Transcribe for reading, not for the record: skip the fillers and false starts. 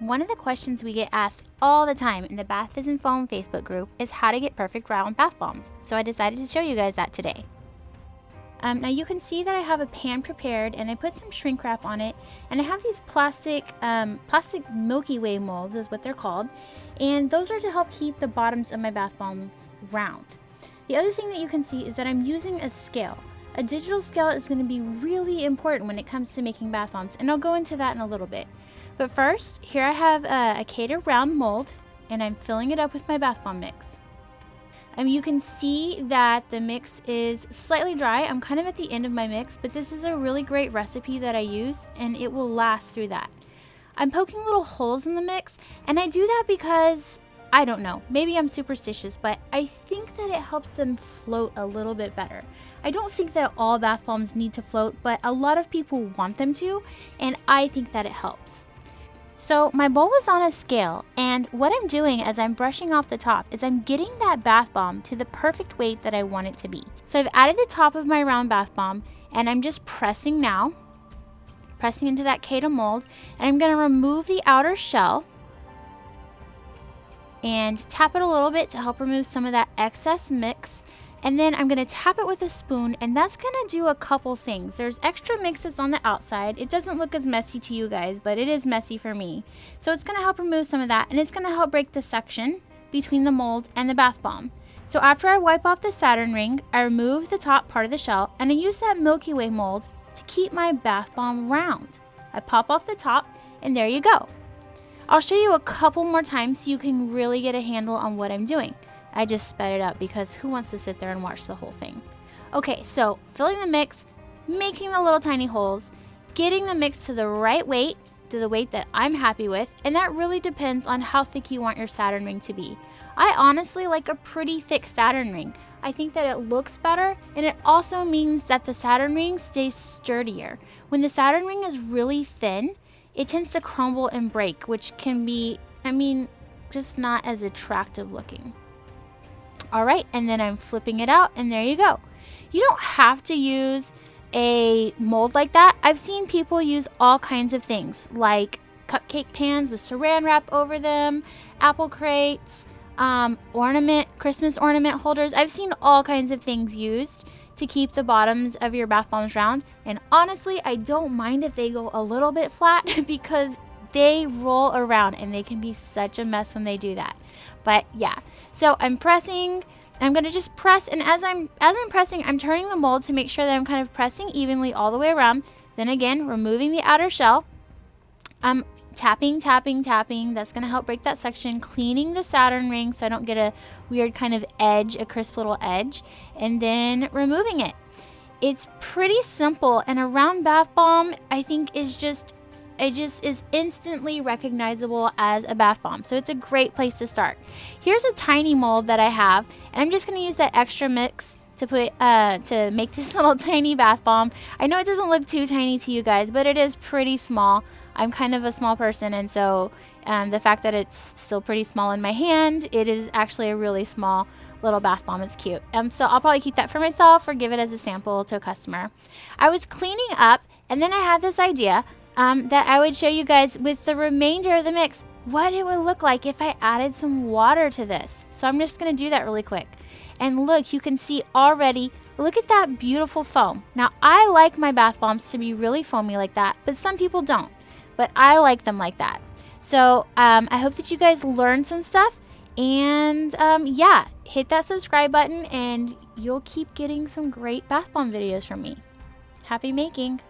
One of the questions we get asked all the time in the Bath Fizz and Foam Facebook group is how to get perfect round bath bombs. So I decided to show you guys that today. Now you can see that I have a pan prepared and I put some shrink wrap on it, and I have these plastic Milky Way molds is what they're called, and those are to help keep the bottoms of my bath bombs round. The other thing that you can see is that I'm using a scale. A digital scale is going to be really important when it comes to making bath bombs, and I'll go into that in a little bit. But first, here I have a Cada round mold, and I'm filling it up with my bath bomb mix. You can see that the mix is slightly dry. I'm kind of at the end of my mix, but this is a really great recipe that I use, and it will last through that. I'm poking little holes in the mix, and I do that because, I don't know, maybe I'm superstitious, but I think that it helps them float a little bit better. I don't think that all bath bombs need to float, but a lot of people want them to, and I think that it helps. So my bowl is on a scale, and what I'm doing as I'm brushing off the top is I'm getting that bath bomb to the perfect weight that I want it to be. So I've added the top of my round bath bomb, and I'm just pressing into that Cada mold, and I'm going to remove the outer shell and tap it a little bit to help remove some of that excess mix. And then I'm going to tap it with a spoon, and that's going to do a couple things. There's extra mixes on the outside. It doesn't look as messy to you guys, but it is messy for me. So it's going to help remove some of that, and it's going to help break the suction between the mold and the bath bomb. So after I wipe off the Saturn ring, I remove the top part of the shell, and I use that Milky Way mold to keep my bath bomb round. I pop off the top, and there you go. I'll show you a couple more times so you can really get a handle on what I'm doing. I just sped it up because who wants to sit there and watch the whole thing? Okay, so filling the mix, making the little tiny holes, getting the mix to the right weight, to the weight that I'm happy with, and that really depends on how thick you want your Saturn ring to be. I honestly like a pretty thick Saturn ring. I think that it looks better, and it also means that the Saturn ring stays sturdier. When the Saturn ring is really thin, it tends to crumble and break, which can be, just not as attractive looking. All right, and then I'm flipping it out, and there you go. You don't have to use a mold like that. I've seen people use all kinds of things, like cupcake pans with saran wrap over them, apple crates, Christmas ornament holders. I've seen all kinds of things used to keep the bottoms of your bath bombs round, and honestly, I don't mind if they go a little bit flat because they roll around and they can be such a mess when they do that. But yeah, so I'm pressing. I'm going to just press, and as I'm pressing, I'm turning the mold to make sure that I'm kind of pressing evenly all the way around. Then again, removing the outer shell. I'm tapping. That's going to help break that suction, cleaning the Saturn ring so I don't get a weird kind of edge, a crisp little edge, and then removing it. It's pretty simple, and a round bath bomb, I think, is just instantly recognizable as a bath bomb. So it's a great place to start. Here's a tiny mold that I have, and I'm just going to use that extra mix to put to make this little tiny bath bomb. I know it doesn't look too tiny to you guys, but it is pretty small. I'm kind of a small person, and so the fact that it's still pretty small in my hand, it is actually a really small little bath bomb. It's cute. So I'll probably keep that for myself or give it as a sample to a customer. I was cleaning up, and then I had this idea that I would show you guys with the remainder of the mix what it would look like if I added some water to this. So I'm just going to do that really quick. And look, you can see already, look at that beautiful foam. Now, I like my bath bombs to be really foamy like that, but some people don't. But I like them like that. So I hope that you guys learned some stuff. And yeah, hit that subscribe button and you'll keep getting some great bath bomb videos from me. Happy making!